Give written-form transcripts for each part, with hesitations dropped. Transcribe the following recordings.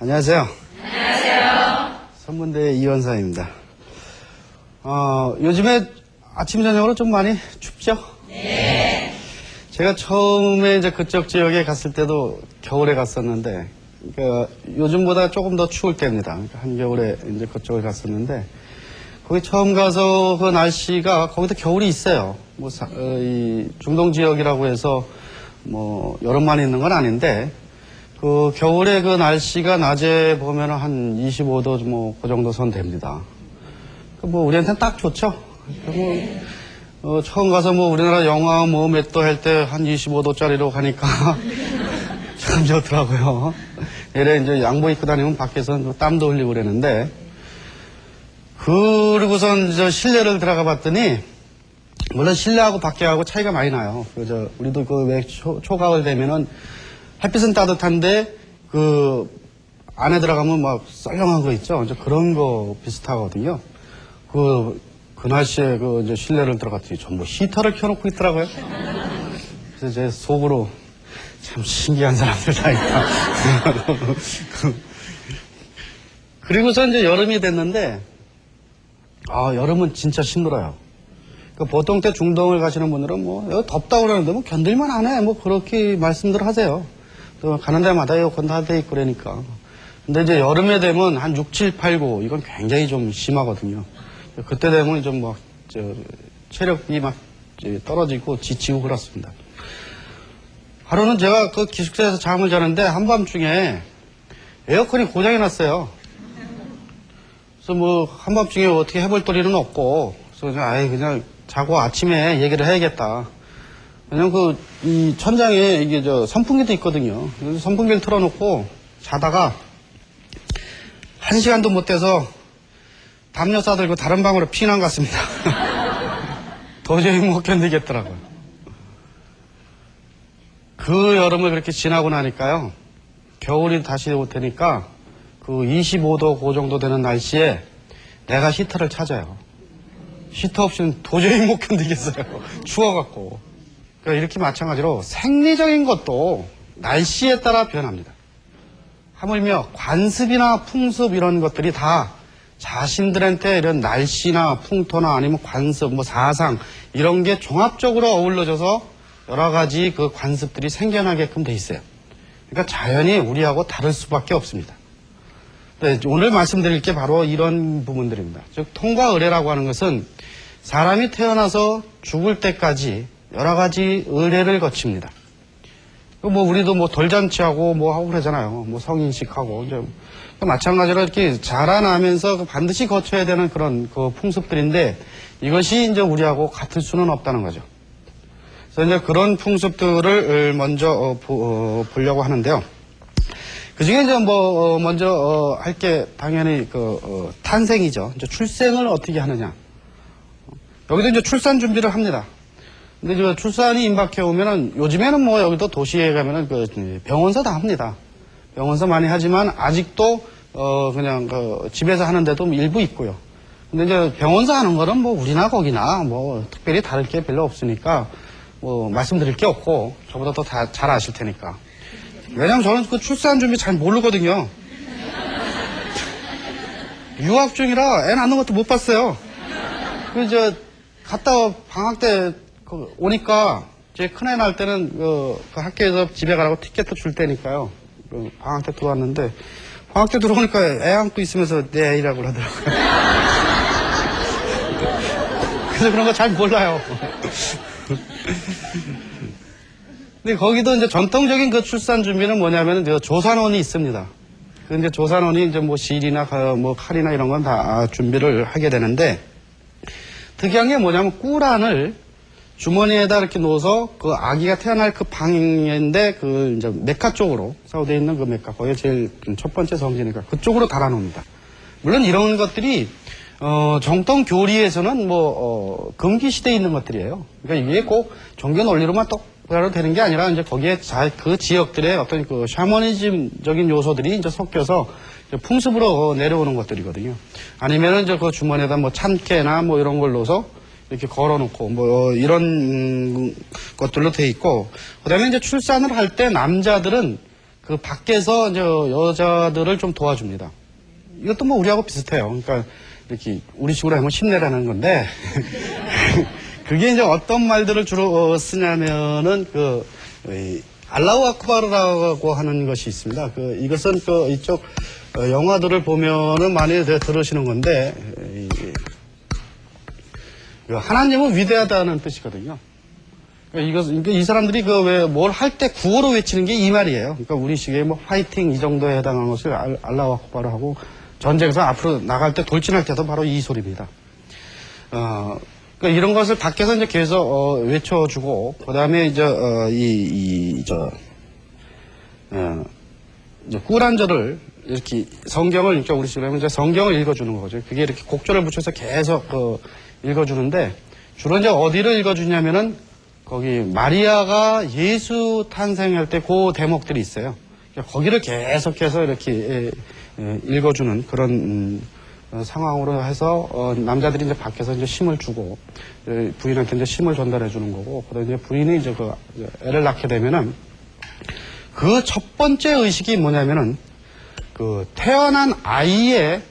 안녕하세요. 안녕하세요. 선문대 이원사입니다. 요즘에 아침, 저녁으로 좀 많이 춥죠? 네. 제가 처음에 이제 그쪽 지역에 갔을 때도 겨울에 갔었는데, 그러니까 요즘보다 조금 더 추울 때입니다. 그러니까 한겨울에 이제 그쪽을 갔었는데, 거기 처음 가서 그 날씨가, 거기도 겨울이 있어요. 이 중동 지역이라고 해서 뭐 여름만 있는 건 아닌데, 그 겨울에 그 날씨가 낮에 보면 한 25도 뭐 그 정도 선 됩니다. 뭐 우리한테는 딱 좋죠. 처음 가서 뭐 우리나라 영하 뭐 몇 도 할 때 한 25도짜리로 가니까 참 좋더라고요. 예래 이제 양복 입고 다니면 밖에서 땀도 흘리고 그랬는데, 그리고선 저 실내를 들어가 봤더니, 물론 실내하고 밖에하고 차이가 많이 나요. 우리도 그 왜 초가을 되면은 햇빛은 따뜻한데 그 안에 들어가면 막 썰렁한 거 있죠. 이제 그런 거 비슷하거든요. 그 날씨에 이제 실내를 들어갔더니 전부 히터를 켜놓고 있더라고요. 그래서 제 속으로 참 신기한 사람들 다 있다. 그리고서 이제 여름이 됐는데, 여름은 진짜 힘들어요. 보통 때 중동을 가시는 분들은 여기 덥다고 그러는데 견딜만 하네. 그렇게 말씀들 하세요. 또 가는 데마다 에어컨 다 돼 있고 그러니까. 근데 이제 여름에 되면 한 6, 7, 8, 9 이건 굉장히 좀 심하거든요. 그때 되면 좀 체력이 막 떨어지고 지치고 그렇습니다. 하루는 제가 그 기숙사에서 잠을 자는데 한밤중에 에어컨이 고장이 났어요. 그래서 한밤중에 어떻게 해볼 도리는 없고, 그래서 그냥 자고 아침에 얘기를 해야겠다. 왜냐면 이 천장에 이게 선풍기도 있거든요. 그래서 선풍기를 틀어놓고 자다가 1시간도 못 돼서 담요 싸들고 다른 방으로 피난 갔습니다. 도저히 못 견디겠더라고요. 그 여름을 그렇게 지나고 나니까요, 겨울이 다시 올 테니까 그 25도 그 정도 되는 날씨에 내가 히터를 찾아요. 히터 없이는 도저히 못 견디겠어요. 추워갖고. 그러니까 이렇게 마찬가지로 생리적인 것도 날씨에 따라 변합니다. 하물며 관습이나 풍습 이런 것들이 다 자신들한테 이런 날씨나 풍토나 아니면 관습, 사상 이런 게 종합적으로 어우러져서 여러 가지 그 관습들이 생겨나게끔 돼 있어요. 그러니까 자연이 우리하고 다를 수밖에 없습니다. 네, 오늘 말씀드릴 게 바로 이런 부분들입니다. 즉 통과의례라고 하는 것은 사람이 태어나서 죽을 때까지 여러 가지 의례를 거칩니다. 우리도 돌잔치하고 하고 그러잖아요. 성인식하고. 이제 마찬가지로 이렇게 자라나면서 반드시 거쳐야 되는 그런 풍습들인데, 이것이 이제 우리하고 같을 수는 없다는 거죠. 그래서 이제 그런 풍습들을 먼저 보려고 하는데요. 그 중에 이제 먼저 할 게 당연히 탄생이죠. 이제 출생을 어떻게 하느냐. 여기도 이제 출산 준비를 합니다. 근데 출산이 임박해 오면은, 요즘에는 여기도 도시에 가면은 병원서 다 합니다. 병원서 많이 하지만 아직도 그냥 집에서 하는 데도 일부 있고요. 근데 이제 병원서 하는 거는 우리나 거기나 특별히 다를 게 별로 없으니까 말씀드릴 게 없고, 저보다 더 잘 아실 테니까. 왜냐면 저는 그 출산 준비 잘 모르거든요. 유학 중이라 애 낳는 것도 못 봤어요. 그래서 갔다 방학 때 오니까 제 큰애 낳을 때는 그 학교에서 집에 가라고 티켓도 줄 때니까요. 방학 때 들어왔는데, 방학 때 들어오니까 애 안고 있으면서 내 애라고 하더라고요. 그래서 그런 거 잘 몰라요. 근데 거기도 이제 전통적인 그 출산 준비는 뭐냐면은 조산원이 있습니다. 근데 조산원이 이제 실이나 칼이나 이런 건 다 준비를 하게 되는데, 특이한 게 뭐냐면 꿀안을 주머니에다 이렇게 넣어서 그 아기가 태어날 그 방인데 이제 메카 쪽으로, 사우디에 있는 그 메카, 거기가 제일 첫 번째 성지니까 그쪽으로 달아놓습니다. 물론 이런 것들이 정통 교리에서는 금기 시대에 있는 것들이에요. 그러니까 이게 꼭 종교 논리로만 똑바로 되는 게 아니라 이제 거기에 그 지역들의 어떤 그 샤머니즘적인 요소들이 이제 섞여서 풍습으로 내려오는 것들이거든요. 아니면은 이제 그 주머니에다 참깨나 이런 걸 넣어서 이렇게 걸어놓고 이런 것들로 돼 있고, 그다음에 이제 출산을 할 때 남자들은 그 밖에서 이제 여자들을 좀 도와줍니다. 이것도 뭐 우리하고 비슷해요. 그러니까 이렇게 우리식으로 하면 힘내라는 건데 그게 이제 어떤 말들을 주로 쓰냐면은 알라우 아크바르라고 하는 것이 있습니다. 이것은 이쪽 영화들을 보면은 많이 들으시는 건데 하나님은 위대하다는 뜻이거든요. 그러니까 이 사람들이 왜 뭘 할 때 구호로 외치는 게 이 말이에요. 그러니까 우리식의 뭐 파이팅 이 정도에 해당하는 것을 알라우 아크바르 하고 전쟁에서 앞으로 나갈 때 돌진할 때도 바로 이 소리입니다. 그러니까 이런 것을 밖에서 이제 계속 외쳐주고 그다음에 이제 이제 꾸란절을 이렇게 성경을 이렇게 우리식으로 하면 이제 성경을 읽어주는 거죠. 그게 이렇게 곡절을 붙여서 계속 읽어주는데 주로 이제 어디를 읽어주냐면은 거기 마리아가 예수 탄생할 때 그 대목들이 있어요. 거기를 계속해서 이렇게 읽어주는 그런 상황으로 해서 남자들이 이제 밖에서 이제 힘을 주고 부인한테 이제 힘을 전달해 주는 거고 그다음에 이제 부인이 이제 애를 낳게 되면은 그 첫 번째 의식이 뭐냐면은 태어난 아이의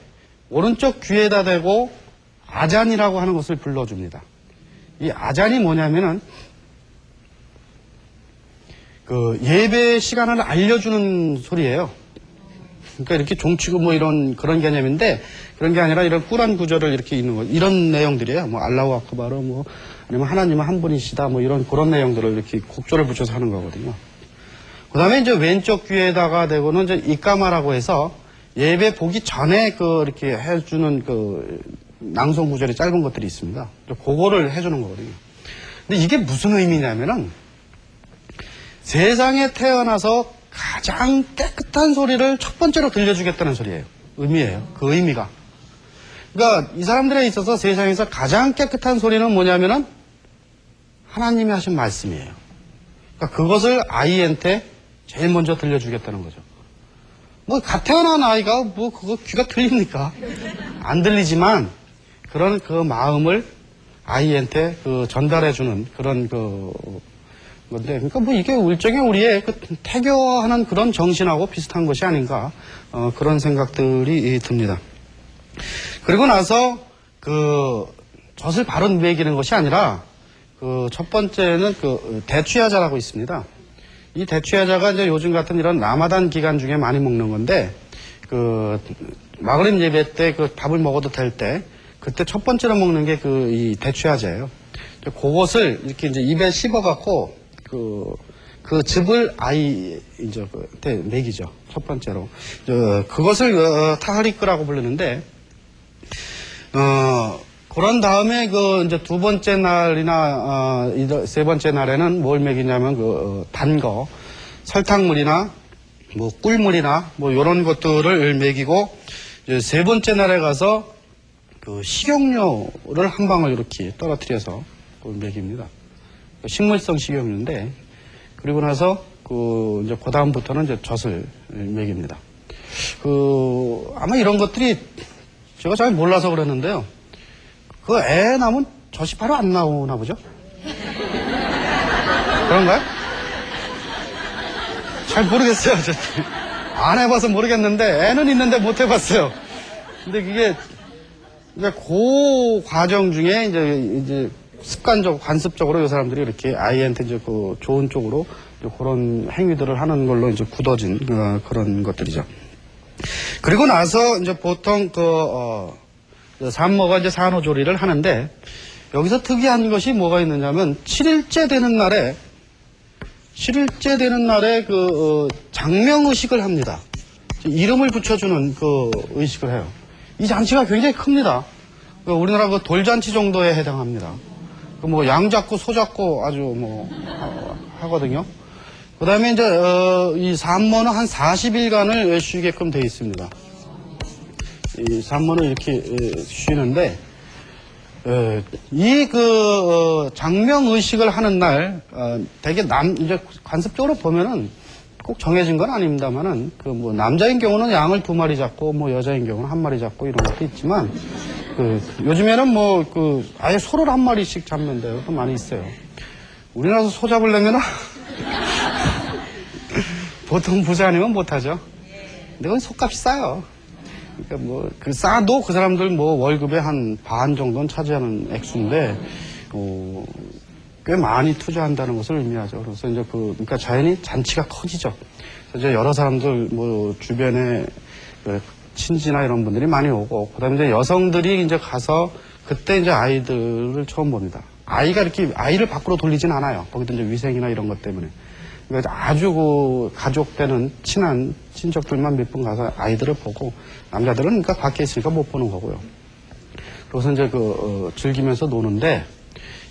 오른쪽 귀에다 대고 아잔이라고 하는 것을 불러줍니다. 이 아잔이 뭐냐면은 예배 시간을 알려주는 소리예요. 그러니까 이렇게 종치고 뭐 그런 개념인데 그런 게 아니라 이런 꾸란 구절을 이렇게 읽는 거 이런 내용들이에요. 뭐 알라우 아크바르 뭐 아니면 하나님은 한 분이시다 뭐 그런 내용들을 이렇게 곡절을 붙여서 하는 거거든요. 그 다음에 이제 왼쪽 귀에다가 대고는 이제 이까마라고 해서 예배 보기 전에 이렇게 해주는 낭송 구절이 짧은 것들이 있습니다. 그거를 해주는 거거든요. 근데 이게 무슨 의미냐면은 세상에 태어나서 가장 깨끗한 소리를 첫 번째로 들려주겠다는 소리예요. 의미예요. 그 의미가. 그러니까 이 사람들에 있어서 세상에서 가장 깨끗한 소리는 뭐냐면은 하나님이 하신 말씀이에요. 그러니까 그것을 아이한테 제일 먼저 들려주겠다는 거죠. 뭐 갓 태어난 아이가 뭐 그거 귀가 들립니까? 안 들리지만 그런 마음을 아이한테 전달해주는 그런 건데, 그러니까 뭐 이게 일종의 우리의 태교하는 그런 정신하고 비슷한 것이 아닌가 그런 생각들이 듭니다. 그리고 나서 젖을 바로 먹이는 것이 아니라 첫 번째는 대추야자라고 있습니다. 이 대추야자가 이제 요즘 같은 이런 라마단 기간 중에 많이 먹는 건데 마그립 예배 때 밥을 먹어도 될 때 그때 첫 번째로 먹는 게 이 대추야자예요. 그것을 이렇게 이제 입에 씹어갖고 그 즙을 아이 이제 때 먹이죠. 첫 번째로 그것을 타하리크라고 부르는데 그런 다음에 이제 두 번째 날이나 세 번째 날에는 뭘 먹이냐면 단 거 설탕물이나 뭐 꿀물이나 뭐 이런 것들을 먹이고 이제 세 번째 날에 가서 식용유를 한 방울 이렇게 떨어뜨려서 먹입니다. 식물성 식용유인데 그리고 나서 이제 그 다음부터는 이제 젖을 먹입니다. 아마 이런 것들이 제가 잘 몰라서 그랬는데요. 애 낳으면 젖이 바로 안 나오나 보죠? 그런가요? 잘 모르겠어요. 안 해봐서 모르겠는데 애는 있는데 못 해봤어요. 근데 그게 이제 그 과정 중에 이제 습관적으로 관습적으로 이 사람들이 이렇게 아이한테 이제 좋은 쪽으로 그런 행위들을 하는 걸로 이제 굳어진 그런 것들이죠. 그리고 나서 이제 보통 산모가 이제 산후조리를 하는데 여기서 특이한 것이 뭐가 있느냐면 7일째 되는 날에 장명의식을 합니다. 이름을 붙여주는 의식을 해요. 이 잔치가 굉장히 큽니다. 우리나라 돌잔치 정도에 해당합니다. 뭐 양 잡고 소 잡고 아주 뭐 하거든요. 그 다음에 이제 이 산모는 한 40일간을 쉬게끔 되어 있습니다. 이 산모는 이렇게 쉬는데 이 장명의식을 하는 날 되게 이제 관습적으로 보면은 꼭 정해진 건 아닙니다만은 뭐 남자인 경우는 양을 2마리 잡고 뭐 여자인 경우는 1마리 잡고 이런 것도 있지만 요즘에는 뭐 아예 소를 1마리씩 잡는 데도 많이 있어요. 우리나라에서 소 잡으려면 보통 부자 아니면 못하죠. 근데 그건 속값이 싸요. 그러니까 뭐, 싸도 그 사람들 뭐 월급의 한 반 정도는 차지하는 액수인데, 꽤 많이 투자한다는 것을 의미하죠. 그래서 이제 그러니까 자연히 잔치가 커지죠. 그래서 이제 여러 사람들 뭐 주변에 친지나 이런 분들이 많이 오고, 그 다음에 이제 여성들이 이제 가서 그때 이제 아이들을 처음 봅니다. 아이가 이렇게 아이를 밖으로 돌리진 않아요. 거기도 이제 위생이나 이런 것 때문에. 그러니까 아주 가족 되는 친한 친척들만 몇 분 가서 아이들을 보고, 남자들은 그러니까 밖에 있으니까 못 보는 거고요. 그래서 이제 즐기면서 노는데,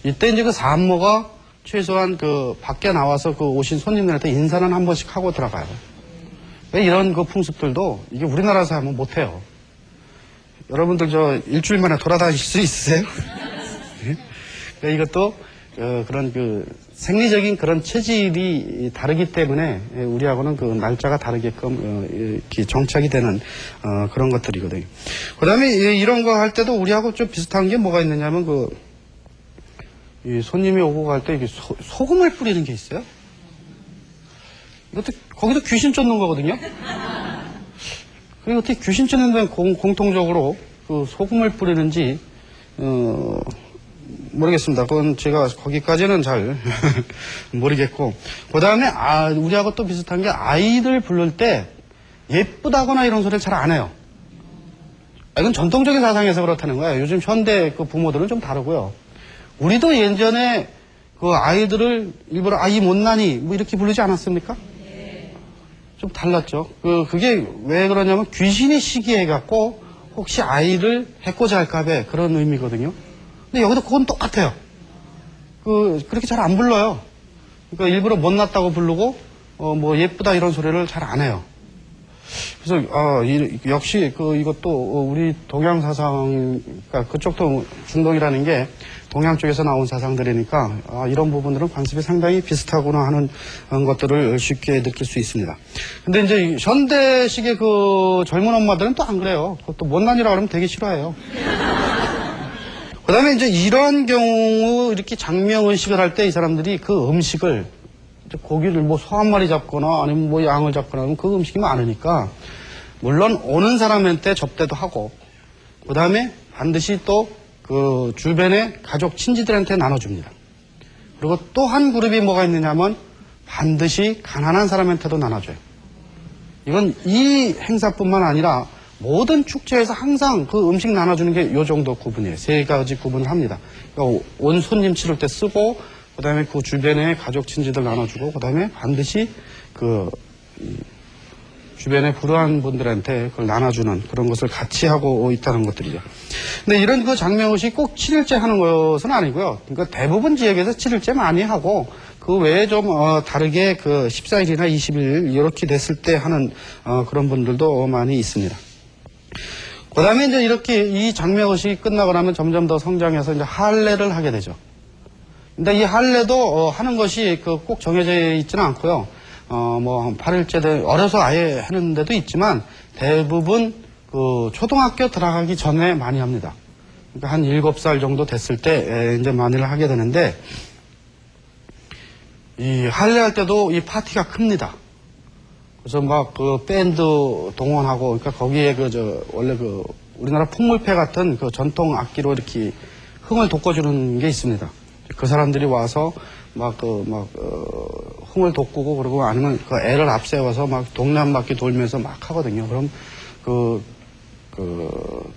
이때 이제 산모가 최소한 밖에 나와서 오신 손님들한테 인사는 한 번씩 하고 들어가요. 이런 풍습들도 이게 우리나라에서 하면 못해요. 여러분들 일주일 만에 돌아다닐 수 있으세요? 그러니까 이것도 그런 생리적인 그런 체질이 다르기 때문에 우리하고는 날짜가 다르게끔 이렇게 정착이 되는 그런 것들이거든요. 그 다음에 이런 거 할 때도 우리하고 좀 비슷한 게 뭐가 있느냐면 이 손님이 오고 갈 때 소금을 뿌리는 게 있어요. 이것도 거기도 귀신 쫓는 거거든요. 그리고 어떻게 귀신 쫓는 데는 공통적으로 소금을 뿌리는지 모르겠습니다. 그건 제가 거기까지는 잘 모르겠고, 그 다음에 우리하고 또 비슷한 게 아이들 부를 때 예쁘다거나 이런 소리를 잘 안 해요. 이건 전통적인 사상에서 그렇다는 거예요. 요즘 현대 부모들은 좀 다르고요. 우리도 예전에 아이들을 일부러 이 못나니 뭐 이렇게 부르지 않았습니까? 좀 달랐죠. 그게 왜 그러냐면 귀신이 시기해갖고 혹시 아이를 해코지 할까봐 그런 의미거든요. 근데 여기도 그건 똑같아요. 그렇게 잘 안 불러요. 그러니까 일부러 못났다고 부르고, 뭐 예쁘다 이런 소리를 잘 안 해요. 그래서, 역시 이것도 우리 동양 사상, 그러니까 그쪽도 중동이라는 게 동양 쪽에서 나온 사상들이니까, 이런 부분들은 관습이 상당히 비슷하구나 하는 것들을 쉽게 느낄 수 있습니다. 근데 이제 현대식의 젊은 엄마들은 또 안 그래요. 그것도 못난이라고 그러면 되게 싫어해요. 그 다음에 이제 이런 경우 이렇게 장명의식을 할 때 이 사람들이 음식을, 고기를 뭐 소 한 마리 잡거나 아니면 뭐 양을 잡거나 하면 음식이 많으니까, 물론 오는 사람한테 접대도 하고, 그 다음에 반드시 또 주변의 가족 친지들한테 나눠줍니다. 그리고 또 한 그룹이 뭐가 있느냐면 반드시 가난한 사람한테도 나눠줘요. 이건 이 행사뿐만 아니라 모든 축제에서 항상 음식 나눠주는 게 요 정도 구분이에요. 세 가지 구분을 합니다. 그러니까 온 손님 치를 때 쓰고, 그 다음에 주변에 가족 친지들 나눠주고, 그 다음에 반드시 주변에 불우한 분들한테 그걸 나눠주는 그런 것을 같이 하고 있다는 것들이죠. 근데 이런 장명의식이 꼭 7일째 하는 것은 아니고요. 그러니까 대부분 지역에서 7일째 많이 하고, 그 외에 좀 다르게 14일이나 20일 이렇게 됐을 때 하는 그런 분들도 많이 있습니다. 그 다음에 이제 이렇게 이 장명의식이 끝나고 나면 점점 더 성장해서 이제 할례를 하게 되죠. 근데 이 할례도 하는 것이 꼭 정해져 있지는 않고요. 뭐 8일째 어려서 아예 하는 데도 있지만 대부분 초등학교 들어가기 전에 많이 합니다. 그러니까 한 7살 정도 됐을 때 이제 많이를 하게 되는데, 이 할례할 때도 이 파티가 큽니다. 그래서 막 밴드 동원하고, 그러니까 거기에 원래 우리나라 풍물패 같은 전통 악기로 이렇게 흥을 돋궈주는 게 있습니다. 그 사람들이 와서 흥을 돋구고, 그러고 아니면 애를 앞세워서 동네 한 바퀴 돌면서 막 하거든요. 그럼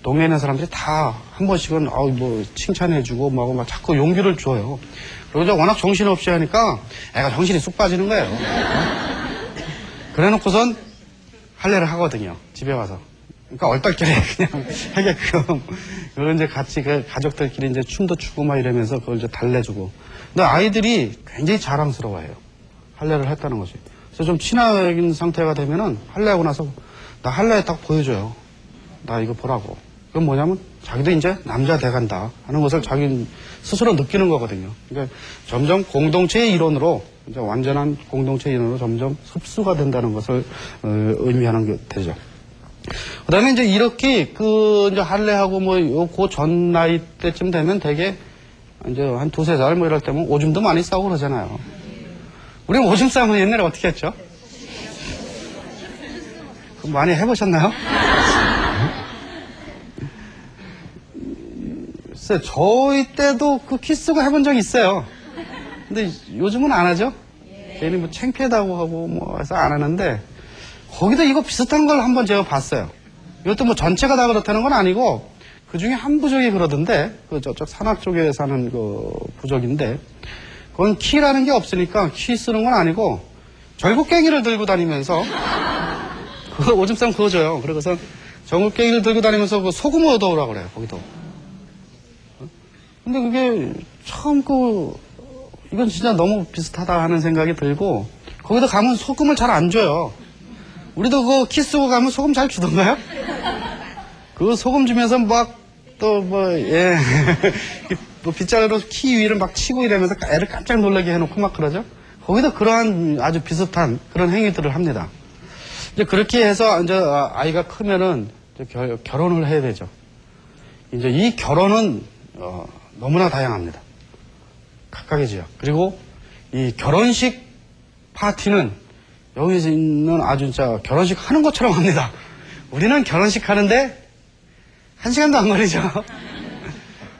동네에 있는 사람들이 다 한 번씩은 뭐 칭찬해주고 막 자꾸 용기를 줘요. 그리고 이제 워낙 정신없이 하니까 애가 정신이 쑥 빠지는 거예요. 그래 놓고선 할례를 하거든요. 집에 와서. 그러니까 얼떨결에 그냥 하게끔. 그리고 이제 같이 가족들끼리 이제 춤도 추고 막 이러면서 그걸 이제 달래주고. 근데 아이들이 굉장히 자랑스러워해요. 할례를 했다는 것이. 그래서 좀 친화적인 상태가 되면은 할례하고 나서 나 할례 딱 보여줘요. 나 이거 보라고. 그건 뭐냐면 자기도 이제 남자 돼간다 하는 것을 자기 스스로 느끼는 거거든요. 그러니까 점점 공동체의 일원으로, 이제 완전한 공동체 일원으로 점점 흡수가 된다는 것을 의미하는 게 되죠. 그 다음에 이제 이렇게 이제 할례하고 그 전 나이 때쯤 되면 되게 이제 한 2-3살 뭐 이럴 때면 오줌도 많이 싸고 그러잖아요. 우리 오줌 싸움은 옛날에 어떻게 했죠? 많이 해보셨나요? 글쎄, 저희 때도 그 키스고 해본 적이 있어요. 근데 요즘은 안 하죠? 괜히 뭐 창피하다고 하고 뭐 해서 안 하는데, 거기도 이거 비슷한 걸 한번 제가 봤어요. 이것도 뭐 전체가 다 그렇다는 건 아니고, 그 중에 한 부족이 그러던데, 그 저쪽 산악 쪽에 사는 그 부족인데, 그건 키라는 게 없으니까 키 쓰는 건 아니고, 절구깽이를 들고 다니면서, 그거 오줌 싸면 그거 줘요. 그러고서 절구깽이를 들고 다니면서 그 소금 얻어오라고 그래요, 거기도. 근데 그게 참 이건 진짜 너무 비슷하다 하는 생각이 들고, 거기도 가면 소금을 잘 안 줘요. 우리도 그 키 쓰고 가면 소금 잘 주던가요? 그 소금 주면서 막, 또 뭐, 예. 뭐 빗자루로 키 위를 막 치고 이러면서 애를 깜짝 놀라게 해놓고 막 그러죠? 거기도 그러한 아주 비슷한 그런 행위들을 합니다. 이제 그렇게 해서 이제 아이가 크면은 이제 결혼을 해야 되죠. 이제 이 결혼은, 너무나 다양합니다. 각각의 지역. 그리고 이 결혼식 파티는 여기서 있는 아주 진짜 결혼식 하는 것처럼 합니다. 우리는 결혼식 하는데 1시간도 안 걸리죠.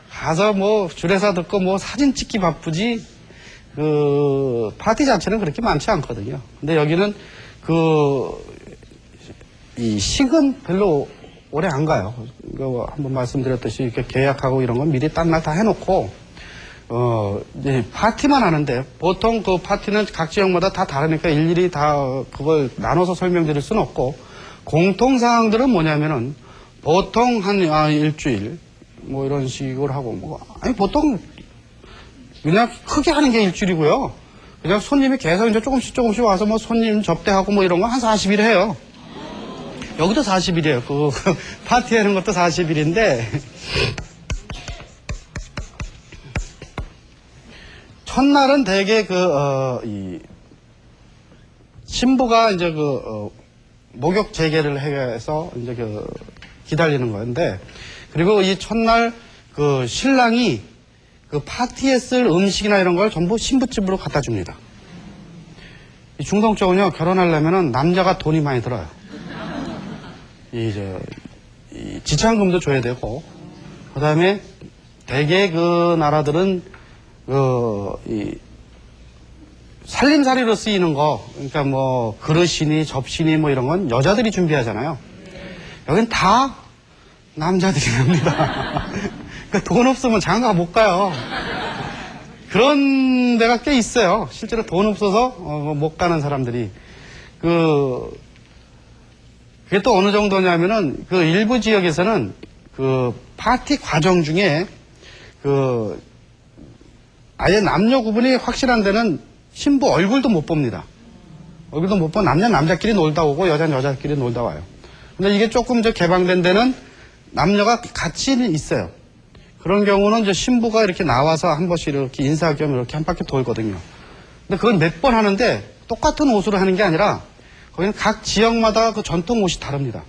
가서 뭐 줄에서 듣고 뭐 사진 찍기 바쁘지 그 파티 자체는 그렇게 많지 않거든요. 근데 여기는 이 식은 별로 오래 안 가요. 이거 한번 말씀드렸듯이 이렇게 계약하고 이런 건 미리 딴 날 다 해놓고 이제 파티만 하는데 보통 그 파티는 각 지역마다 다 다르니까 일일이 다 그걸 나눠서 설명드릴 수는 없고 공통사항들은 뭐냐면은 보통 한 일주일 뭐 이런 식으로 하고 뭐 아니 보통 그냥 크게 하는 게 일주일이고요. 그냥 손님이 계속 이제 조금씩 와서 뭐 손님 접대하고 뭐 이런 거 한 40일 해요. 여기도 40일이에요. 그 파티 하는 것도 40일인데 첫날은 대개 이 신부가 이제 목욕 재개를 해서 이제 기다리는 건데 그리고 이 첫날 그 신랑이 그 파티에 쓸 음식이나 이런 걸 전부 신부집으로 갖다 줍니다. 이 중동 쪽은요 결혼하려면은 남자가 돈이 많이 들어요. 이 지참금도 줘야 되고 그 다음에 대개 그 나라들은 이 살림살이로 쓰이는 거 그러니까 뭐 그릇이니 접시니 뭐 이런 건 여자들이 준비하잖아요. 여긴 다 남자들이 합니다. 그러니까 돈 없으면 장가 못 가요. 그런 데가 꽤 있어요. 실제로 돈 없어서 못 가는 사람들이 그게 또 어느 정도냐면은 그 일부 지역에서는 그 파티 과정 중에 아예 남녀 구분이 확실한 데는 신부 얼굴도 못 봅니다. 얼굴도 못 보고 남자끼리 놀다 오고 여자는 여자끼리 놀다 와요. 근데 이게 조금 더 개방된 데는 남녀가 같이 있어요. 그런 경우는 이제 신부가 이렇게 나와서 한 번씩 이렇게 인사 겸 이렇게 한 바퀴 돌거든요. 근데 그걸 몇 번 하는데 똑같은 옷으로 하는 게 아니라 거기는 각 지역마다 그 전통 옷이 다릅니다.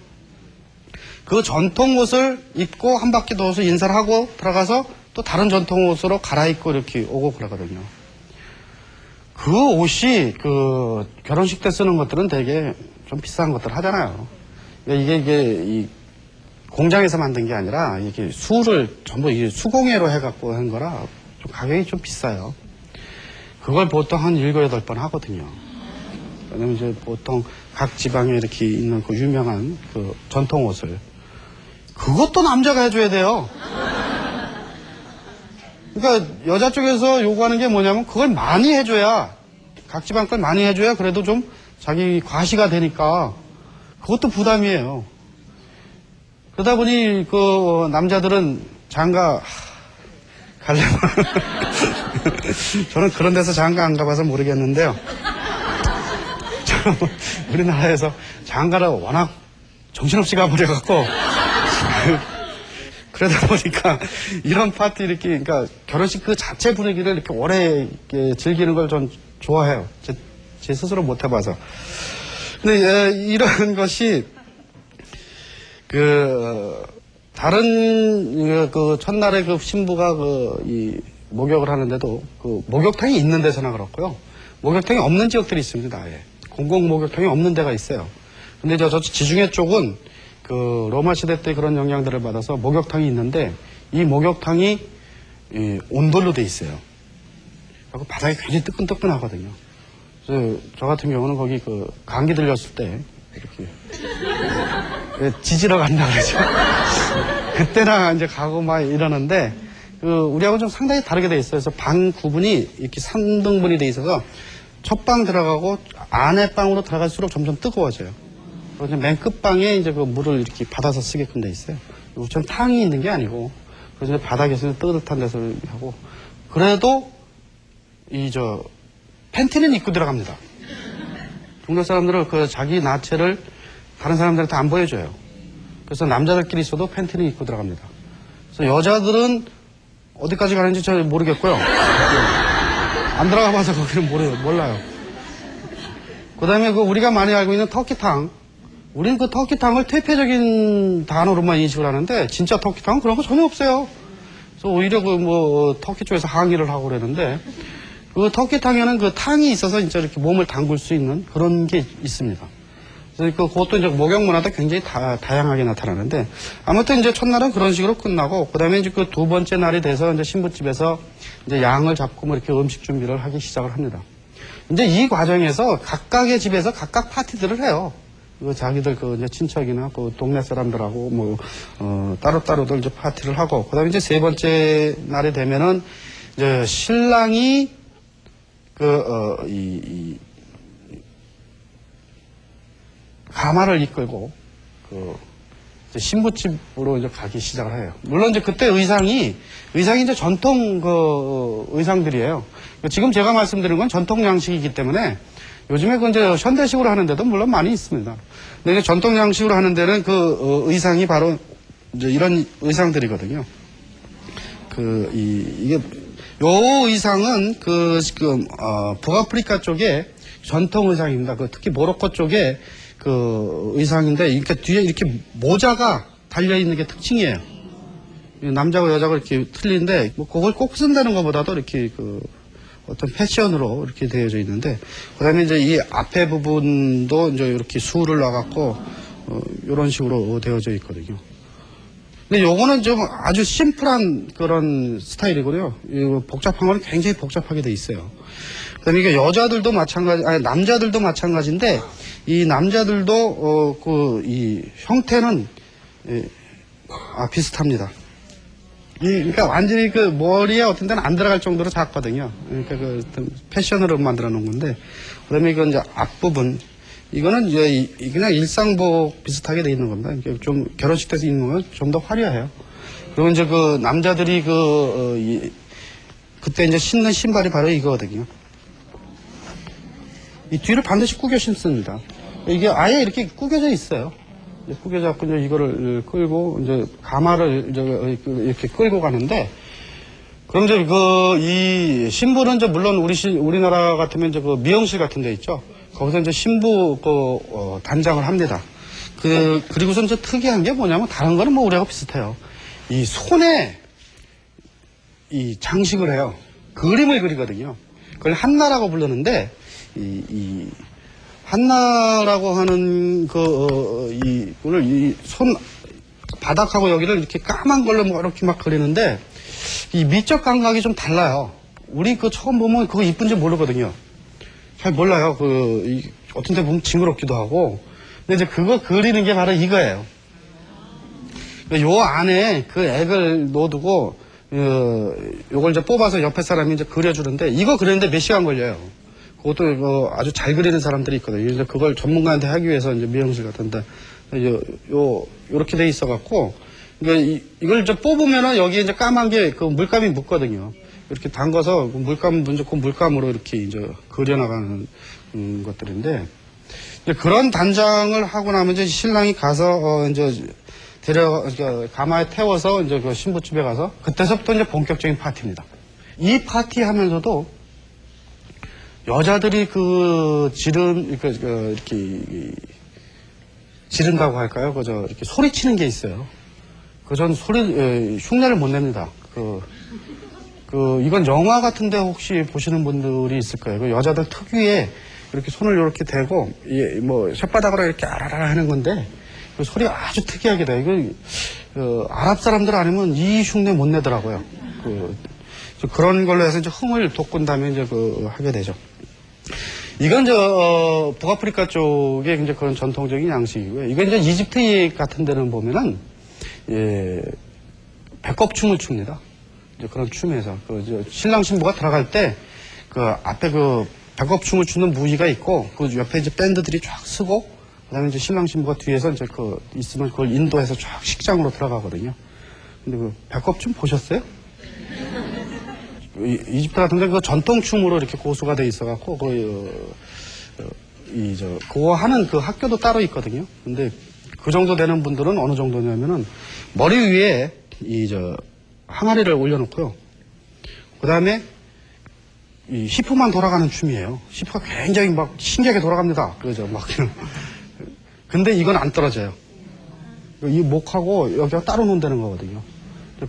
그 전통 옷을 입고 한 바퀴 돌아서 인사를 하고 들어가서 또 다른 전통 옷으로 갈아입고 이렇게 오고 그러거든요. 그 옷이 그 결혼식 때 쓰는 것들은 되게 좀 비싼 것들 하잖아요. 이게 이 공장에서 만든 게 아니라 이게 수를 전부 이게 수공예로 해갖고 한 거라 좀 가격이 좀 비싸요. 그걸 보통 한 7, 8번 하거든요. 왜냐면 이제 보통 각 지방에 이렇게 있는 그 유명한 그 전통 옷을 그것도 남자가 해줘야 돼요. 그러니까 여자 쪽에서 요구하는 게 뭐냐면 그걸 많이 해줘야 각 지방 걸 많이 해줘야 그래도 좀 자기 과시가 되니까 그것도 부담이에요. 그러다 보니 그 남자들은 장가 가려면 저는 그런 데서 장가 안 가봐서 모르겠는데요. 저는 우리나라에서 장가를 워낙 정신없이 가버려갖고 그러다 보니까 이런 파티 이렇게 그러니까 결혼식 그 자체 분위기를 이렇게 오래 이렇게 즐기는 걸 전 좋아해요. 제 스스로 못 해봐서. 근데 이런 것이 다른 그 첫날에 그 신부가 이 목욕을 하는데도 그 목욕탕이 있는 데서나 그렇고요. 목욕탕이 없는 지역들이 있습니다. 아예 공공 목욕탕이 없는 데가 있어요. 근데 저 지중해 쪽은 그 로마 시대 때 그런 영향들을 받아서 목욕탕이 있는데 이 목욕탕이 온돌로 돼 있어요. 그리고 바닥이 굉장히 뜨끈뜨끈하거든요. 그래서 저 같은 경우는 거기 그 감기 들렸을 때 이렇게 지지러 간다 그러죠. 그때나 이제 가고 막 이러는데 그 우리하고 좀 상당히 다르게 돼 있어요. 그래서 방 구분이 이렇게 3등분이 돼 있어서 첫 방 들어가고 안에 방으로 들어갈수록 점점 뜨거워져요. 그래서 맨 끝방에 이제 그 물을 이렇게 받아서 쓰게끔 돼 있어요. 우선 탕이 있는 게 아니고 그래서 바닥에서는 뜨뜻한 데서 하고 그래도 팬티는 입고 들어갑니다. 중국 사람들은 그 자기 나체를 다른 사람들한테 안 보여줘요. 그래서 남자들끼리 있어도 팬티는 입고 들어갑니다. 그래서 여자들은 어디까지 가는지 잘 모르겠고요. 안 들어가 봐서 거기는 몰라요. 그 다음에 우리가 많이 알고 있는 터키탕. 우리는 그 터키탕을 퇴폐적인 단어로만 인식을 하는데, 진짜 터키탕은 그런 거 전혀 없어요. 그래서 오히려 터키 쪽에서 항의를 하고 그러는데, 그 터키탕에는 그 탕이 있어서 진짜 이렇게 몸을 담글 수 있는 그런 게 있습니다. 그래서 그것도 이제 목욕 문화도 굉장히 다양하게 나타나는데, 아무튼 이제 첫날은 그런 식으로 끝나고, 그 다음에 이제 그 두 번째 날이 돼서 이제 신부집에서 이제 양을 잡고 이렇게 음식 준비를 하기 시작을 합니다. 이제 이 과정에서 각각의 집에서 각각 파티들을 해요. 자기들 이제 친척이나 동네 사람들하고 따로따로들 이제 파티를 하고, 그 다음에 이제 세 번째 날이 되면은 이제 신랑이 가마를 이끌고 이제 신부집으로 이제 가기 시작을 해요. 물론 이제 그때 의상이 이제 전통 의상들이에요. 지금 제가 말씀드린 건 전통 양식이기 때문에 요즘에 이제 현대식으로 하는 데도 물론 많이 있습니다. 근데 전통 양식으로 하는 데는 의상이 바로 이제 이런 의상들이거든요. 이게 요 의상은 지금 북아프리카 쪽에 전통 의상입니다. 특히 모로코 쪽에 의상인데, 이렇게 뒤에 이렇게 모자가 달려있는 게 특징이에요. 남자고 여자고 이렇게 틀린데, 그걸 꼭 쓴다는 것보다도 이렇게 어떤 패션으로 이렇게 되어져 있는데, 그 다음에 이제 이 앞에 부분도 이제 이렇게 수를 놔갖고, 이런 식으로 되어져 있거든요. 근데 요거는 좀 아주 심플한 그런 스타일이고요. 복잡한 건 굉장히 복잡하게 돼 있어요. 그다음에 이게 여자들도 남자들도 마찬가지인데, 이 남자들도 이 형태는 비슷합니다. 그러니까 완전히 머리에 어떤 데는 안 들어갈 정도로 작거든요. 그러니까 패션으로 만들어 놓은 건데, 그다음에 이건 이제 앞부분, 이거는 이제 그냥 일상복 비슷하게 돼 있는 겁니다. 좀 결혼식 때서 입는 건 좀 더 화려해요. 그리고 이제 남자들이 그때 이제 신는 신발이 바로 이거거든요. 이 뒤를 반드시 구겨 신습니다. 이게 아예 이렇게 구겨져 있어요. 구겨져 갖고 이제 이거를 끌고 이제 가마를 이제 이렇게 끌고 가는데, 그럼 이제 이 신부는 이제 물론 우리나라 같으면 이제 미용실 같은 데 있죠. 거기서 이제 신부 단장을 합니다. 그리고서 이제 특이한 게 뭐냐면, 다른 거는 우리하고 비슷해요. 이 손에 이 장식을 해요. 그림을 그리거든요. 그걸 한나라고 부르는데, 이 한나라고 하는 이거를 이 손 바닥하고 여기를 이렇게 까만 걸로 이렇게 막 그리는데, 이 미적 감각이 좀 달라요. 우리 처음 보면 그거 이쁜지 모르거든요. 잘 몰라요. 어떤 데 보면 징그럽기도 하고. 근데 이제 그거 그리는 게 바로 이거예요. 요 안에 액을 넣어두고, 요걸 이제 뽑아서 옆에 사람이 이제 그려주는데, 이거 그리는데 몇 시간 걸려요. 그것도 아주 잘 그리는 사람들이 있거든요. 이제 그걸 전문가한테 하기 위해서 이제 미용실 같은데, 요렇게 돼 있어갖고, 이걸 이제 뽑으면은 여기에 이제 까만 게 물감이 묻거든요. 이렇게 담가서 물감 묻고 물감으로 이렇게 이제 그려나가는 것들인데, 그런 단장을 하고 나면 이제 신랑이 가서 이제 가마에 태워서 이제 신부집에 가서, 그때서부터 이제 본격적인 파티입니다. 이 파티 하면서도 여자들이 이렇게 지른다고 할까요? 이렇게 소리치는 게 있어요. 전 흉내를 못 냅니다. 이건 영화 같은데 혹시 보시는 분들이 있을 거예요. 여자들 특유의 이렇게 손을 이렇게 대고, 뭐, 혓바닥으로 이렇게 아라라 하는 건데, 그 소리가 아주 특이하게 돼요. 이거, 아랍 사람들 아니면 이 흉내 못 내더라고요. 그런 걸로 해서 이제 흥을 돋군 다음에 이제 하게 되죠. 이건 북아프리카 쪽에 이제 그런 전통적인 양식이고요. 이건 이제 이집트 같은 데는 보면은, 배꼽춤을 춥니다. 이제 그런 춤에서. 신랑 신부가 들어갈 때, 앞에 배꼽춤을 추는 무기가 있고, 그 옆에 이제 밴드들이 쫙 쓰고, 그 다음에 이제 신랑 신부가 뒤에서 이제 있으면 그걸 인도해서 쫙 식장으로 들어가거든요. 근데 배꼽춤 보셨어요? 이집트 같은 데 전통춤으로 이렇게 고수가 돼 있어갖고, 그거 하는 그 학교도 따로 있거든요. 근데 그 정도 되는 분들은 어느 정도냐면은, 머리 위에 항아리를 올려놓고요. 그 다음에 히프만 돌아가는 춤이에요. 히프가 굉장히 막 신기하게 돌아갑니다. 그죠? 막. 근데 이건 안 떨어져요. 이 목하고 여기가 따로 논다는 거거든요.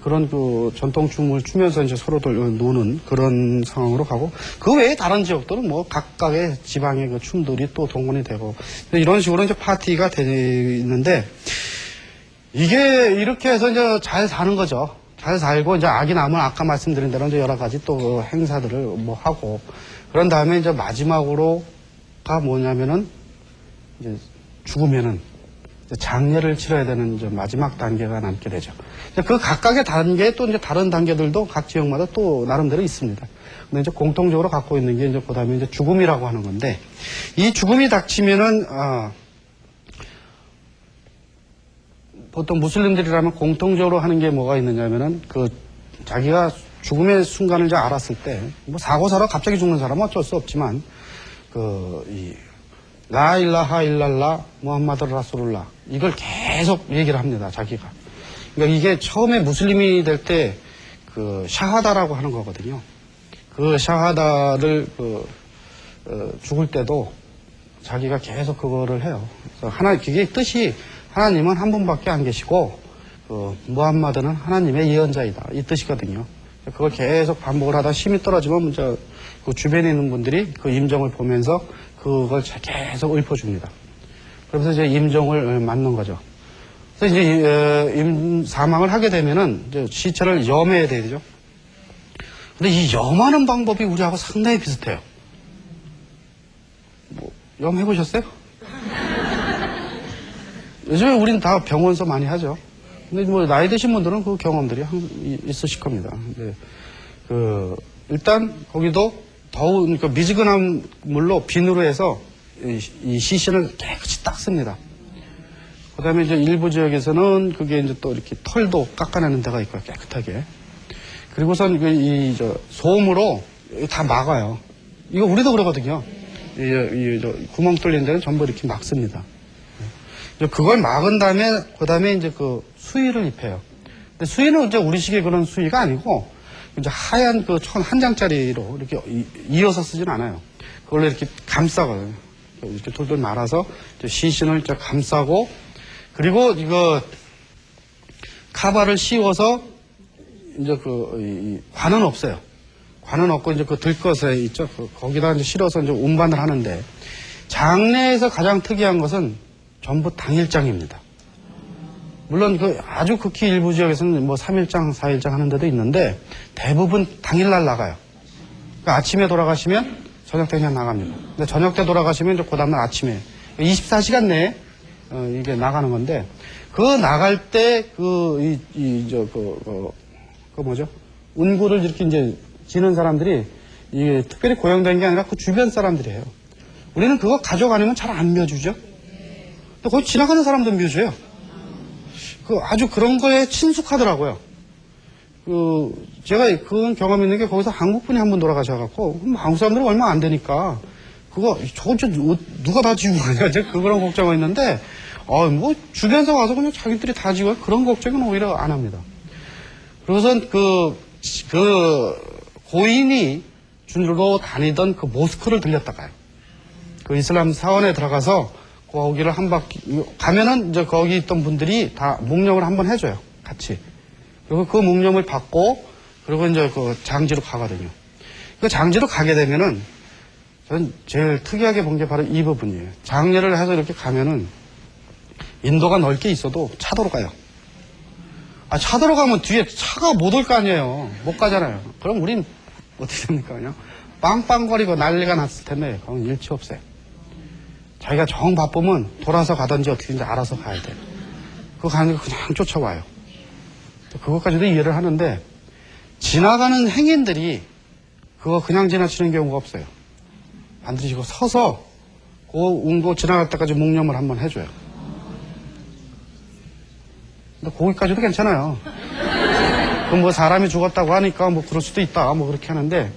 그런 전통춤을 추면서 이제 서로들 노는 그런 상황으로 가고, 그 외에 다른 지역들은 뭐 각각의 지방의 그 춤들이 또 동원이 되고, 이런 식으로 이제 파티가 돼 있는데, 이게 이렇게 해서 이제 잘 사는 거죠. 잘 살고, 이제 아기 낳으면 아까 말씀드린 대로 이제 여러 가지 또 행사들을 뭐 하고, 그런 다음에 이제 마지막으로가 뭐냐면은, 이제 죽으면은, 장례를 치러야 되는 이제 마지막 단계가 남게 되죠. 그 각각의 단계에 또 이제 다른 단계들도 각 지역마다 또 나름대로 있습니다. 근데 이제 공통적으로 갖고 있는 게 이제 그 다음에 이제 죽음이라고 하는 건데, 이 죽음이 닥치면은, 보통 무슬림들이라면 공통적으로 하는 게 뭐가 있느냐면은, 자기가 죽음의 순간을 이제 알았을 때, 뭐 사고사로 갑자기 죽는 사람은 어쩔 수 없지만, 라 일라하 일랄라 무함마드 라술ullah 이걸 계속 얘기를 합니다. 자기가. 그러니까 이게 처음에 무슬림이 될 때 샤하다라고 하는 거거든요. 그 샤하다를 죽을 때도 자기가 계속 그거를 해요. 그래서 그게 뜻이 하나님은 한 분밖에 안 계시고 무함마드는 하나님의 예언자이다 이 뜻이거든요. 그걸 계속 반복을 하다 힘이 떨어지면 이제 그 주변에 있는 분들이 그 임종을 보면서 그걸 계속 읊어줍니다. 그러면서 이제 임종을 맞는 거죠. 그래서 이제 사망을 하게 되면은 이제 시체를 염해야 되죠. 근데 이 염하는 방법이 우리하고 상당히 비슷해요. 뭐 염해보셨어요? 요즘에 우리는 다 병원서 많이 하죠. 근데 뭐 나이 드신 분들은 그 경험들이 있으실 겁니다. 근데 일단 거기도 더운 미지근한 물로 비누로 해서 이 시신을 깨끗이 닦습니다. 그 다음에 이제 일부 지역에서는 그게 이제 또 이렇게 털도 깎아내는 데가 있고요, 깨끗하게. 그리고선 솜으로 다 막아요. 이거 우리도 그러거든요. 구멍 뚫린 데는 전부 이렇게 막습니다. 그걸 막은 다음에, 그 다음에 이제 수의를 입혀요. 근데 수의는 이제 우리식의 그런 수의가 아니고, 이제 하얀 천 한 장짜리로 이렇게 이어서 쓰진 않아요. 그걸로 이렇게 감싸거든요. 이렇게 돌돌 말아서 시신을 이제 감싸고, 그리고 카바를 씌워서 이제 관은 없어요. 관은 없고 이제 들것에 있죠. 거기다 이제 실어서 이제 운반을 하는데, 장례에서 가장 특이한 것은 전부 당일장입니다. 물론 아주 극히 일부 지역에서는 뭐 3일장, 4일장 하는 데도 있는데 대부분 당일날 나가요. 그러니까 아침에 돌아가시면 저녁 때 그냥 나갑니다. 근데 저녁 때 돌아가시면 이제 그 다음날 아침에 24시간 내에 이게 나가는 건데 나갈 때 뭐죠? 운구를 이렇게 이제 지는 사람들이 이게 특별히 고용된 게 아니라 그 주변 사람들이에요. 우리는 그거 가족 아니면 잘 안 묘주죠? 또 거기 지나가는 사람도 묘줘요. 아주 그런 거에 친숙하더라고요. 제가 그런 경험이 있는 게 거기서 한국분이 한 분 돌아가셔갖고, 한국 사람들은 얼마 안 되니까, 저건 누가 다 지우고 그러냐, 그런 걱정이 있는데, 뭐, 주변에서 와서 그냥 자기들이 다 지워요. 그런 걱정은 오히려 안 합니다. 그러고선 고인이 주로 다니던 모스크를 들렸다 가요. 이슬람 사원에 들어가서, 거기를 한 바퀴, 가면은 이제 거기 있던 분들이 다 묵념을 한번 해줘요. 같이. 그리고 그 묵념을 받고, 그리고 이제 장지로 가거든요. 장지로 가게 되면은, 저는 제일 특이하게 본 게 바로 이 부분이에요. 장례를 해서 이렇게 가면은 인도가 넓게 있어도 차도로 가요. 아, 차도로 가면 뒤에 차가 못 올 거 아니에요. 못 가잖아요. 그럼 우린 어떻게 됩니까? 그냥 빵빵거리고 난리가 났을 텐데, 그건 일치 없어요. 자기가 정 바쁘면 돌아서 가든지 어떻게든지 알아서 가야 돼요. 그거 가는 거 그냥 쫓아와요. 그것까지도 이해를 하는데, 지나가는 행인들이 그거 그냥 지나치는 경우가 없어요. 반드시 그거 서서 그 운도 지나갈 때까지 묵념을 한번 해줘요. 근데 거기까지도 괜찮아요. 그럼 뭐 사람이 죽었다고 하니까 뭐 그럴 수도 있다 뭐 그렇게 하는데,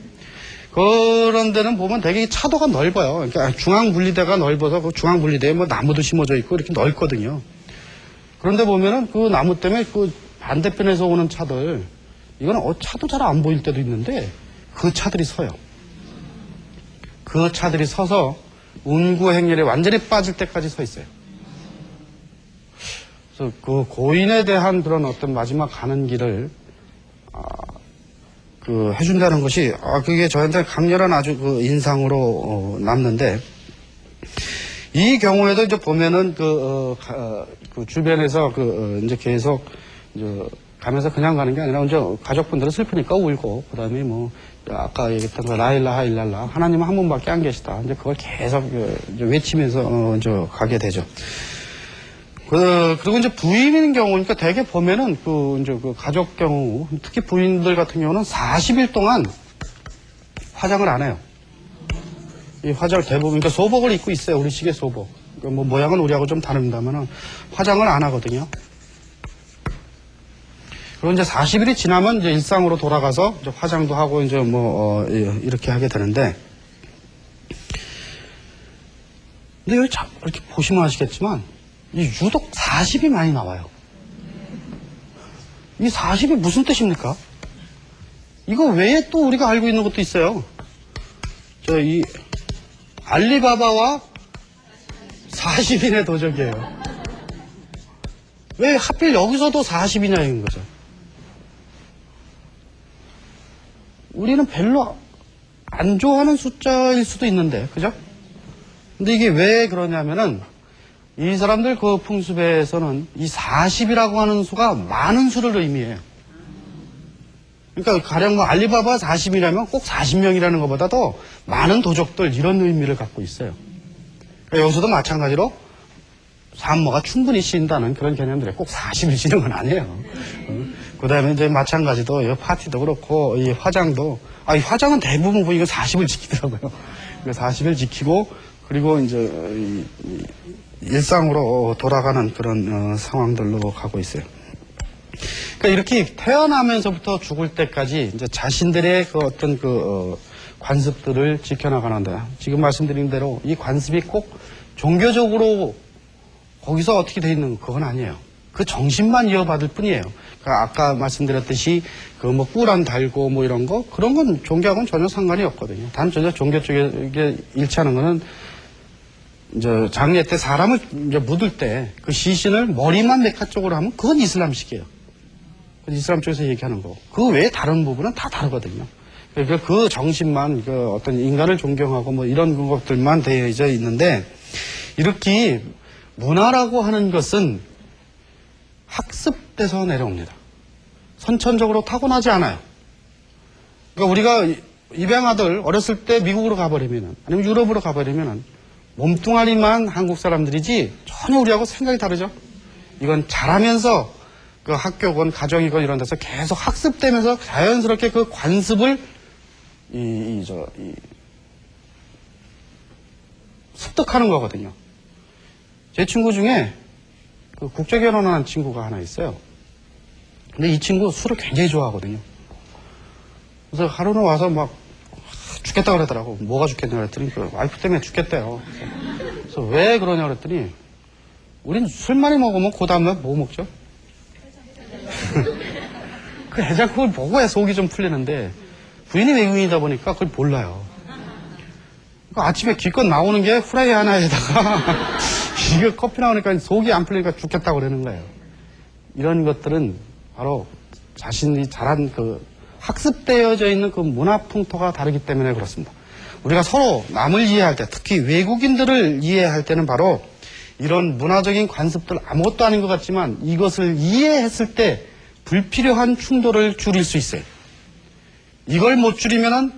그런 데는 보면 되게 차도가 넓어요. 그러니까 중앙분리대가 넓어서 그 중앙분리대에 뭐 나무도 심어져 있고 이렇게 넓거든요. 그런데 보면은 그 나무 때문에 그 반대편에서 오는 차들, 이거는 차도 잘 안 보일 때도 있는데 그 차들이 서요. 그 차들이 서서 운구 행렬에 완전히 빠질 때까지 서 있어요. 그래서 그 고인에 대한 그런 어떤 마지막 가는 길을 해준다는 것이, 그게 저한테 강렬한 아주 그 인상으로 남는데, 이 경우에도 이제 보면은 그 주변에서 이제 계속 가면서 그냥 가는 게 아니라 이제 가족분들은 슬프니까 울고, 그 다음에 뭐 아까 얘기했던 거 라일라하 일랄라, 하나님은 한 분밖에 안 계시다. 이제 그걸 계속 이제 외치면서 이제 가게 되죠. 그리고 이제 부인인 경우니까 대개 보면은 이제 가족 경우, 특히 부인들 같은 경우는 40일 동안 화장을 안 해요. 이 화장 대부분, 그러니까 소복을 입고 있어요. 우리식의 소복. 그러니까 뭐 모양은 우리하고 좀 다릅니다만은 화장을 안 하거든요. 그리고 이제 40일이 지나면 이제 일상으로 돌아가서 이제 화장도 하고 이제 이렇게 하게 되는데, 근데 여기 참 이렇게 보시면 아시겠지만, 이 유독 40이 많이 나와요. 이 40이 무슨 뜻입니까? 이거 외에 또 우리가 알고 있는 것도 있어요. 이 알리바바와 40인의 도적이에요. 왜 하필 여기서도 40이냐인 거죠. 우리는 별로 안 좋아하는 숫자일 수도 있는데, 그죠? 근데 이게 왜 그러냐면은, 이 사람들 그 풍습에서는 이 40이라고 하는 수가 많은 수를 의미해요. 그러니까 가령 뭐 알리바바 40이라면 꼭 40명이라는 것보다도 많은 도적들, 이런 의미를 갖고 있어요. 그러니까 여기서도 마찬가지로 산모가 충분히 쉰다는 그런 개념들에 꼭 40일 쉬는 건 아니에요. 그 다음에 이제 마찬가지도 이 파티도 그렇고 이 화장도, 이 화장은 대부분 이거 40을 지키더라고요. 40일 지키고, 그리고 이제 일상으로 돌아가는 그런 상황들로 가고 있어요. 그러니까 이렇게 태어나면서부터 죽을 때까지 이제 자신들의 그 어떤 관습들을 지켜나가는데, 지금 말씀드린 대로 이 관습이 꼭 종교적으로 거기서 어떻게 돼 있는 그건 아니에요. 그 정신만 이어받을 뿐이에요. 그러니까 아까 말씀드렸듯이 뭐 꿀안 달고 뭐 이런 거, 그런 건 종교하고는 전혀 상관이 없거든요. 단순히 종교 쪽에 일치하는 거는 이제 장례 때 사람을 이제 묻을 때 그 시신을 머리만 메카 쪽으로 하면 그건 이슬람식이에요. 그건 이슬람 쪽에서 얘기하는 거고, 그 외에 다른 부분은 다 다르거든요. 그러니까 그 정신만 어떤 인간을 존경하고 뭐 이런 것들만 되어져 있는데, 이렇게 문화라고 하는 것은 학습돼서 내려옵니다. 선천적으로 타고나지 않아요. 그러니까 우리가 입양아들 어렸을 때 미국으로 가버리면은, 아니면 유럽으로 가버리면은 몸뚱아리만 한국 사람들이지 전혀 우리하고 생각이 다르죠. 이건 자라면서 그 학교건 가정이건 이런 데서 계속 학습되면서 자연스럽게 그 관습을 습득하는 거거든요. 제 친구 중에 그 국제결혼한 친구가 하나 있어요. 근데 이 친구 술을 굉장히 좋아하거든요. 그래서 하루는 와서 막 죽겠다 그러더라고. 뭐가 죽겠냐 그랬더니 그 와이프 때문에 죽겠대요. 그래서 왜 그러냐 그랬더니, 우린 술 많이 먹으면 그 다음에 뭐 먹죠? 그 해장국을 먹어야 속이 좀 풀리는데, 부인이 외국인이다 보니까 그걸 몰라요. 그러니까 아침에 기껏 나오는 게 후라이 하나에다가 이게 커피 나오니까 속이 안 풀리니까 죽겠다고 그러는 거예요. 이런 것들은 바로 자신이 자란 학습되어져 있는 그 문화 풍토가 다르기 때문에 그렇습니다. 우리가 서로 남을 이해할 때, 특히 외국인들을 이해할 때는 바로 이런 문화적인 관습들 아무것도 아닌 것 같지만 이것을 이해했을 때 불필요한 충돌을 줄일 수 있어요. 이걸 못 줄이면은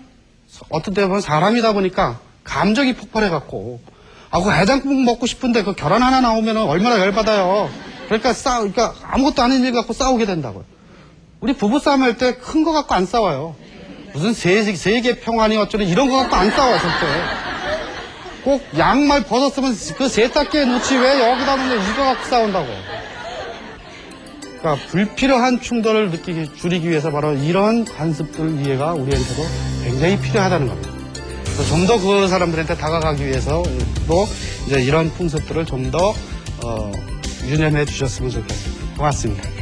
어떤 때 보면 사람이다 보니까 감정이 폭발해갖고 그 해장국 먹고 싶은데 그 계란 하나 나오면 얼마나 열받아요. 그러니까 아무것도 아닌 일 갖고 싸우게 된다고요. 우리 부부싸움 할 때 큰 거 갖고 안 싸워요. 무슨 세계 평안이 어쩌니 이런 거 갖고 안 싸워요, 절대. 꼭 양말 벗었으면 그 세탁기에 놓지 왜 여기다 놓는 이거 갖고 싸운다고. 그러니까 불필요한 충돌을 줄이기 위해서 바로 이런 관습들 이해가 우리한테도 굉장히 필요하다는 겁니다. 좀 더 그 사람들한테 다가가기 위해서 또 이제 이런 풍습들을 좀 더 유념해 주셨으면 좋겠습니다. 고맙습니다.